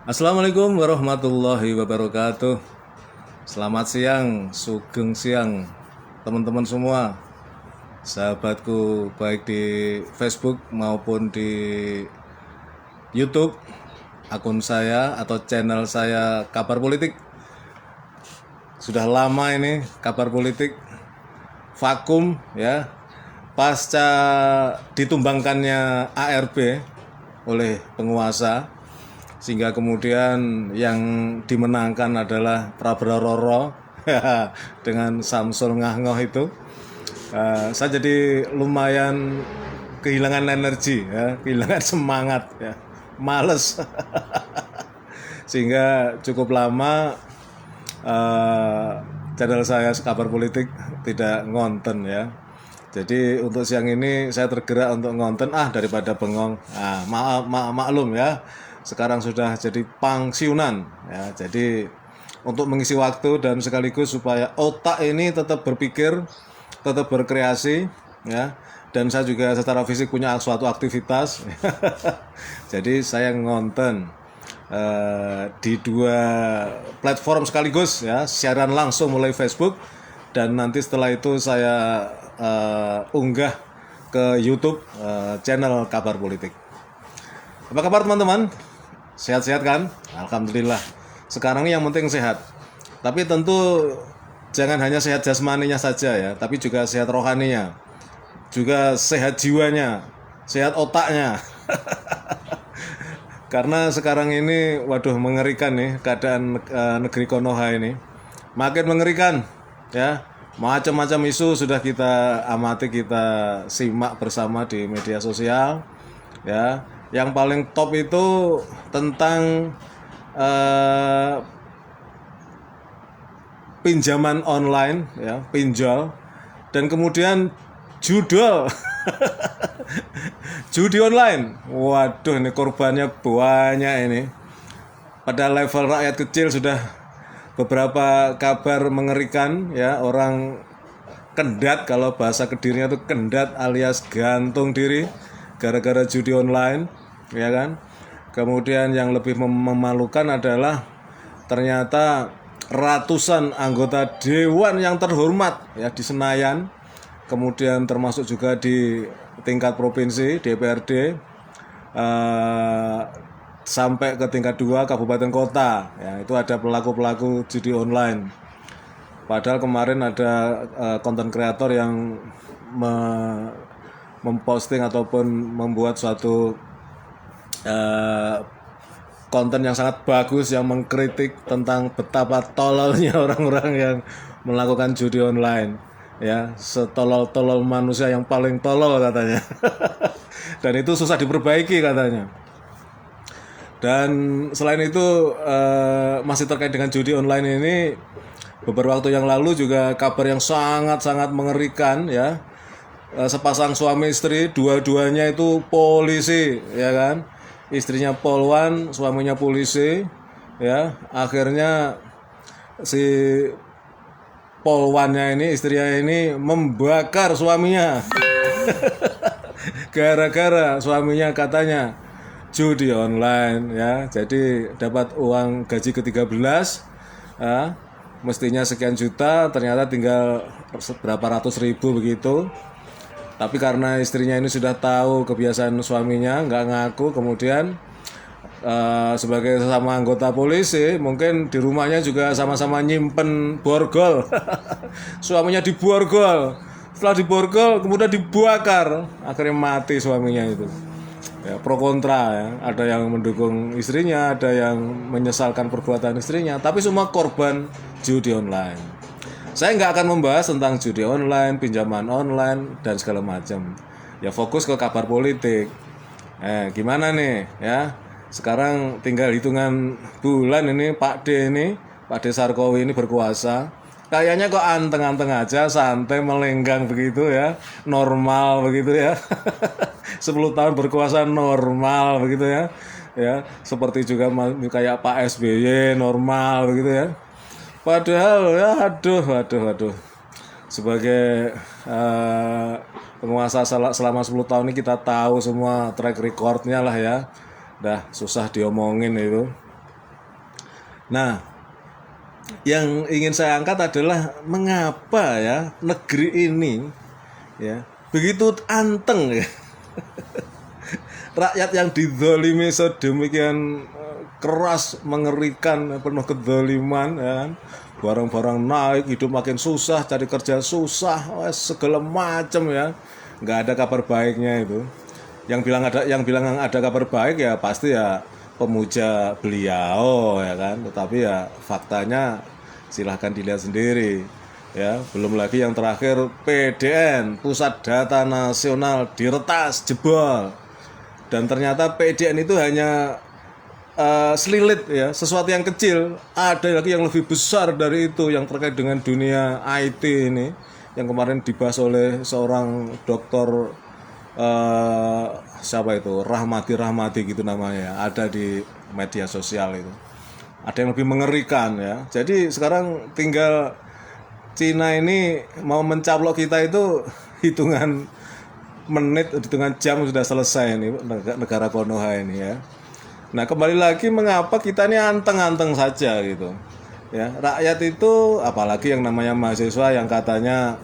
Assalamualaikum warahmatullahi wabarakatuh. Selamat siang, sugeng siang teman-teman semua, sahabatku baik di Facebook maupun di YouTube, akun saya atau channel saya Kabar Politik. Sudah lama ini Kabar Politik vakum ya, pasca ditumbangkannya ARB oleh penguasa, sehingga kemudian yang dimenangkan adalah Prabowo Roro dengan Samsul Ngah-ngoh itu. Saya jadi lumayan kehilangan energi ya, kehilangan semangat ya, males. Sehingga cukup lama channel saya Kabar Politik tidak ngonten ya. Jadi untuk siang ini saya tergerak untuk ngonten daripada bengong. Maklum ya, sekarang sudah jadi pangsiunan ya. Jadi untuk mengisi waktu dan sekaligus supaya otak ini tetap berpikir, tetap berkreasi ya. Dan saya juga secara fisik punya suatu aktivitas. Jadi saya ngonten di dua platform sekaligus ya, siaran langsung mulai Facebook, dan nanti setelah itu saya unggah ke YouTube channel Kabar Politik. Apa kabar teman-teman? Sehat-sehat kan? Alhamdulillah. Sekarang ini yang penting sehat. Tapi tentu jangan hanya sehat jasmaninya saja ya, tapi juga sehat rohaninya, juga sehat jiwanya, sehat otaknya. Karena sekarang ini waduh mengerikan nih keadaan negeri Konoha ini. Makin mengerikan ya. Macam-macam isu sudah kita amati, kita simak bersama di media sosial ya. Yang paling top itu tentang pinjaman online ya, pinjol, dan kemudian judul judi online. Waduh, ini korbannya banyak ini. Pada level rakyat kecil sudah beberapa kabar mengerikan ya, orang kendat, kalau bahasa Kedirinya itu kendat alias gantung diri gara-gara judi online ya kan. Kemudian yang lebih memalukan adalah ternyata ratusan anggota dewan yang terhormat ya di Senayan, kemudian termasuk juga di tingkat provinsi DPRD, sampai ke tingkat 2 kabupaten kota ya, itu ada pelaku-pelaku judi online. Padahal kemarin ada konten kreator yang memposting ataupun membuat suatu konten yang sangat bagus yang mengkritik tentang betapa tololnya orang-orang yang melakukan judi online ya, setolol-tolol manusia yang paling tolol katanya. Dan itu susah diperbaiki katanya. Dan selain itu masih terkait dengan judi online ini, beberapa waktu yang lalu juga kabar yang sangat-sangat mengerikan ya. Sepasang suami istri, dua-duanya itu polisi ya kan. Istrinya polwan, suaminya polisi ya. Akhirnya si polwannya ini, istrinya ini membakar suaminya. Gara-gara suaminya katanya judi online ya. Jadi dapat uang gaji ke-13 ya, mestinya sekian juta, ternyata tinggal berapa ratus ribu begitu. Tapi karena istrinya ini sudah tahu kebiasaan suaminya, nggak ngaku, kemudian sebagai sesama anggota polisi, mungkin di rumahnya juga sama-sama nyimpen borgol. Suaminya diborgol, setelah diborgol kemudian dibakar, akhirnya mati suaminya itu. Ya, pro kontra ya, ada yang mendukung istrinya, ada yang menyesalkan perbuatan istrinya, tapi semua korban judi online. Saya nggak akan membahas tentang judi online, pinjaman online, dan segala macam. Ya fokus ke kabar politik. Gimana nih ya? Sekarang tinggal hitungan bulan ini Pak D Sarkowi ini berkuasa. Kayaknya kok anteng-anteng aja, santai, melenggang begitu ya, normal begitu ya. 10 tahun berkuasa normal begitu ya. Ya, seperti juga kayak Pak SBY normal begitu ya. Padahal ya aduh. Sebagai penguasa selama 10 tahun ini kita tahu semua track recordnya lah ya. Dah susah diomongin itu. Nah, yang ingin saya angkat adalah mengapa ya negeri ini ya begitu anteng ya. Rakyat yang dizalimi sedemikian keras, mengerikan, penuh kedzaliman ya kan. Barang-barang naik, hidup makin susah, cari kerja susah, segala macam ya. Nggak ada kabar baiknya itu. Yang bilang ada kabar baik ya pasti ya pemuja beliau ya kan. Tetapi ya faktanya silahkan dilihat sendiri ya. Belum lagi yang terakhir PDN, Pusat Data Nasional diretas, jebol. Dan ternyata PDN itu hanya selilit ya, sesuatu yang kecil. Ada lagi yang lebih besar dari itu yang terkait dengan dunia IT ini, yang kemarin dibahas oleh seorang dokter siapa itu, Rahmati gitu namanya, ada di media sosial itu. Ada yang lebih mengerikan ya. Jadi sekarang tinggal Cina ini mau mencaplok kita itu hitungan menit, hitungan jam sudah selesai ini negara Konoha ini ya. Nah, kembali lagi mengapa kita ini anteng-anteng saja gitu. Ya, rakyat itu apalagi yang namanya mahasiswa yang katanya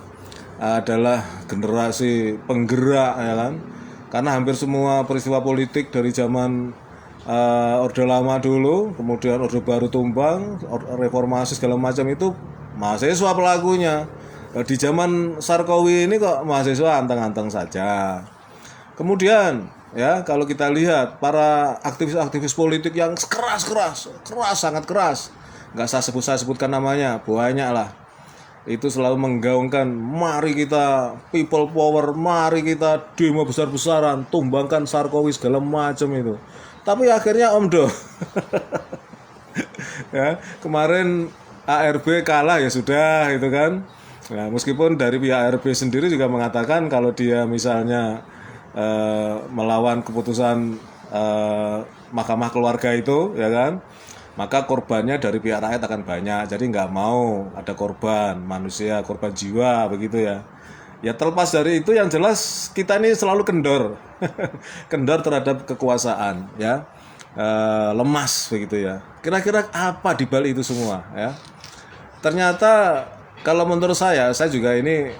adalah generasi penggerak ya kan. Karena hampir semua peristiwa politik dari zaman Orde Lama dulu, kemudian Orde Baru tumbang, reformasi segala macam itu mahasiswa pelakunya. Di zaman Sarkowi ini kok mahasiswa anteng-anteng saja. Kemudian ya kalau kita lihat para aktivis-aktivis politik yang keras, sangat keras, nggak saya sebutkan namanya, banyak lah, itu selalu menggaungkan mari kita people power, mari kita demo besar-besaran, tumbangkan Sarkowi segala macam itu. Tapi akhirnya omdo ya kemarin ARB kalah ya sudah itu kan. Nah, meskipun dari pihak ARB sendiri juga mengatakan kalau dia misalnya melawan keputusan mahkamah keluarga itu ya kan, maka korbannya dari pihak rakyat akan banyak, jadi nggak mau ada korban manusia, korban jiwa begitu ya. Ya terlepas dari itu yang jelas kita ini selalu kendor kendor terhadap kekuasaan ya, lemas begitu ya. Kira-kira apa di balik itu semua ya? Ternyata kalau menurut saya juga ini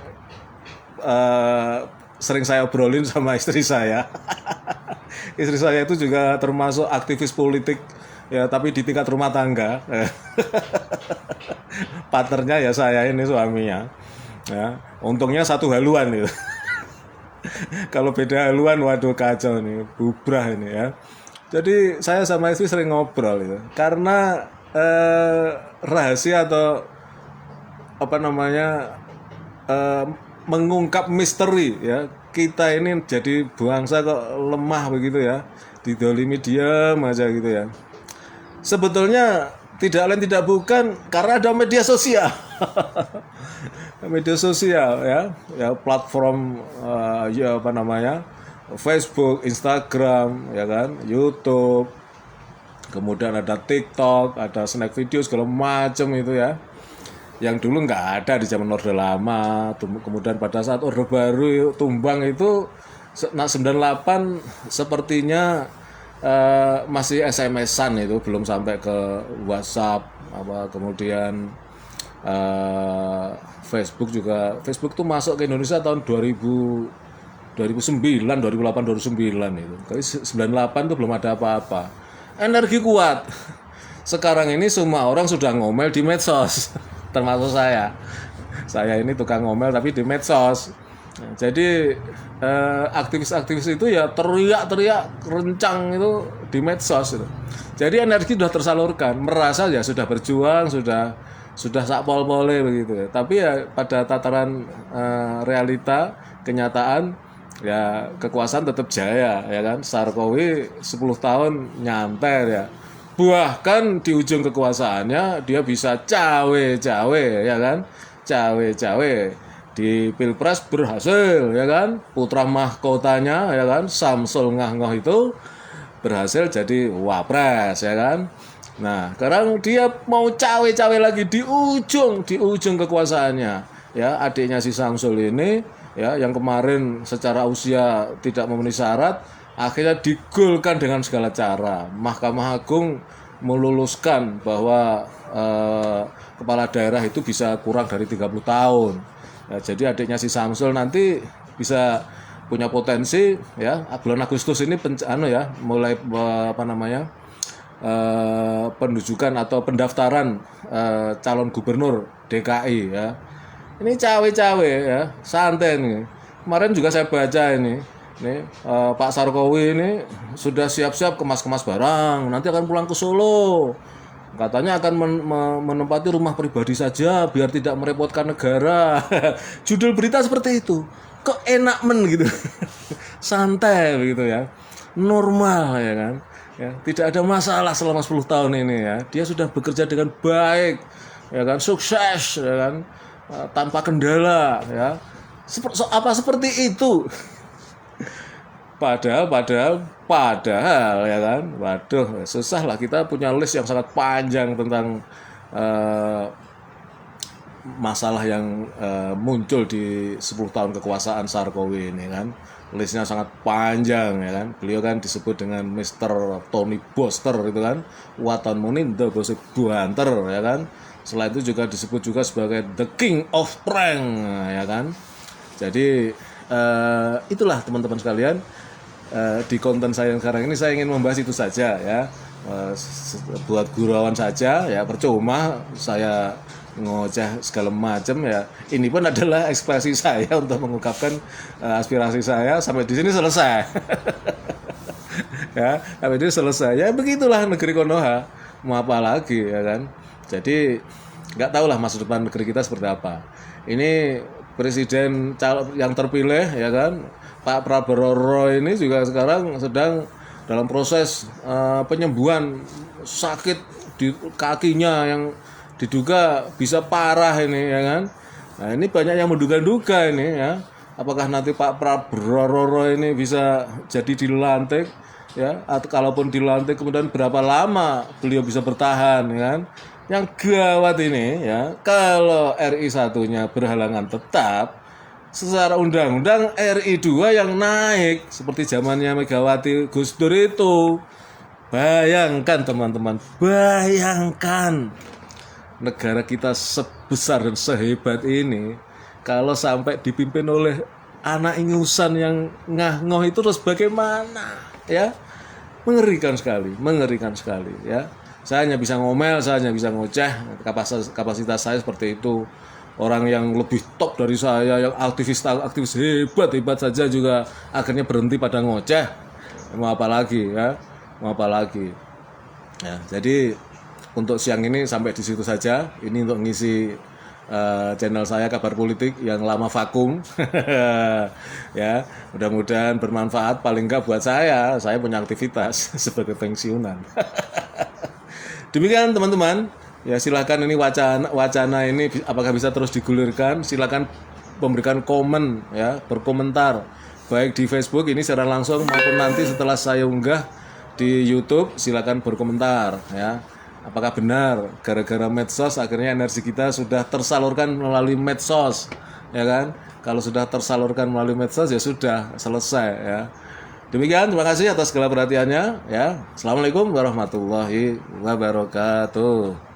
sering saya obrolin sama istri saya. Istri saya itu juga termasuk aktivis politik ya, tapi di tingkat rumah tangga. Partnernya ya saya ini, suaminya. Ya, untungnya satu haluan itu. Kalau beda haluan, waduh kacau nih, bubrah ini ya. Jadi saya sama istri sering ngobrol itu, karena rahasia atau apa namanya mengungkap misteri ya, kita ini jadi bangsa kok lemah begitu ya, didolimi diam aja gitu ya. Sebetulnya tidak lain tidak bukan karena ada media sosial. Media sosial ya platform ya apa namanya, Facebook, Instagram ya kan, YouTube, kemudian ada TikTok, ada snack video segala macam itu ya, yang dulu nggak ada di zaman Orde Lama. Kemudian pada saat Orde Baru tumbang itu, nah 98 sepertinya masih SMS-an itu, belum sampai ke WhatsApp apa, kemudian Facebook tuh masuk ke Indonesia tahun 2009, 2008, 2009 itu. Tapi 98 tuh belum ada apa-apa. Energi kuat. Sekarang ini semua orang sudah ngomel di medsos. Termasuk saya. Saya ini tukang ngomel tapi di medsos. Nah, jadi aktivis-aktivis itu ya teriak-teriak kencang itu di medsos itu. Jadi energi sudah tersalurkan, merasa ya sudah berjuang, sudah sakpol-pole begitu ya. Tapi ya pada tataran realita, kenyataan ya kekuasaan tetap jaya ya kan. Sarkowi 10 tahun nyanter ya. Bahkan di ujung kekuasaannya dia bisa cawe-cawe ya kan. Cawe-cawe di Pilpres berhasil ya kan. Putra mahkotanya ya kan, Samsul Ngah-Ngoh itu berhasil jadi wapres ya kan. Nah, sekarang dia mau cawe-cawe lagi di ujung kekuasaannya ya, adiknya si Samsul ini ya, yang kemarin secara usia tidak memenuhi syarat, akhirnya digolkan dengan segala cara. Mahkamah Agung meluluskan bahwa kepala daerah itu bisa kurang dari 30 tahun. Ya, jadi adiknya si Samsul nanti bisa punya potensi ya bulan Agustus ini mulai penunjukan atau pendaftaran calon gubernur DKI ya. Ini cawe-cawe ya, santai nih. Kemarin juga saya baca ini Pak Sarkowi ini sudah siap-siap kemas-kemas barang, nanti akan pulang ke Solo. Katanya akan menempati rumah pribadi saja biar tidak merepotkan negara. Judul berita seperti itu. Kok enak gitu. Santai begitu ya. Normal ya kan. Ya, tidak ada masalah selama 10 tahun ini ya. Dia sudah bekerja dengan baik. Ya kan, sukses ya kan. Tanpa kendala ya. Seperti itu? Padahal ya kan, waduh susah lah, kita punya list yang sangat panjang tentang masalah yang muncul di 10 tahun kekuasaan Sarkowi ini kan. Listnya sangat panjang ya kan. Beliau kan disebut dengan Mr. Tony Boster gitu kan, Waton Munindo Gosip Buanter ya kan. Setelah itu juga disebut juga sebagai The King of Prank ya kan. Jadi itulah teman-teman sekalian. Di konten saya yang sekarang ini saya ingin membahas itu saja ya, buat gurauan saja ya, percuma saya ngoceh segala macam ya. Ini pun adalah ekspresi saya untuk mengungkapkan aspirasi saya. Sampai di sini selesai. Ya, sampai di sini selesai. Ya begitulah negeri Konoha, mau apa lagi ya kan. Jadi nggak tahulah masa depan negeri kita seperti apa. Ini presiden yang terpilih ya kan, Pak Prabowo ini juga sekarang sedang dalam proses penyembuhan sakit di kakinya yang diduga bisa parah ini ya kan. Nah ini banyak yang menduga-duga ini ya, apakah nanti Pak Prabowo ini bisa jadi dilantik ya, atau kalaupun dilantik kemudian berapa lama beliau bisa bertahan ya kan. Yang gawat ini ya, kalau RI 1-nya berhalangan tetap, secara undang-undang RI 2 yang naik seperti zamannya Megawati Gus Dur itu. Bayangkan teman-teman, bayangkan negara kita sebesar dan sehebat ini kalau sampai dipimpin oleh anak ingusan yang ngah-ngoh itu, terus bagaimana ya? Mengerikan sekali ya. Saya hanya bisa ngomel, saya hanya bisa ngoceh, kapasitas saya seperti itu. Orang yang lebih top dari saya, yang aktivis hebat saja juga akhirnya berhenti pada ngoceh. Mau apa lagi ya? Ya, jadi untuk siang ini sampai di situ saja. Ini untuk ngisi channel saya Kabar Politik yang lama vakum. Ya, mudah-mudahan bermanfaat, paling enggak buat saya punya aktivitas sebagai pensiunan. Demikian teman-teman, ya silakan ini wacana ini apakah bisa terus digulirkan, silakan memberikan komen ya, berkomentar baik di Facebook ini secara langsung maupun nanti setelah saya unggah di YouTube, silakan berkomentar ya. Apakah benar gara-gara medsos akhirnya energi kita sudah tersalurkan melalui medsos ya kan? Kalau sudah tersalurkan melalui medsos ya sudah selesai ya. Demikian, terima kasih atas segala perhatiannya ya. Assalamualaikum warahmatullahi wabarakatuh.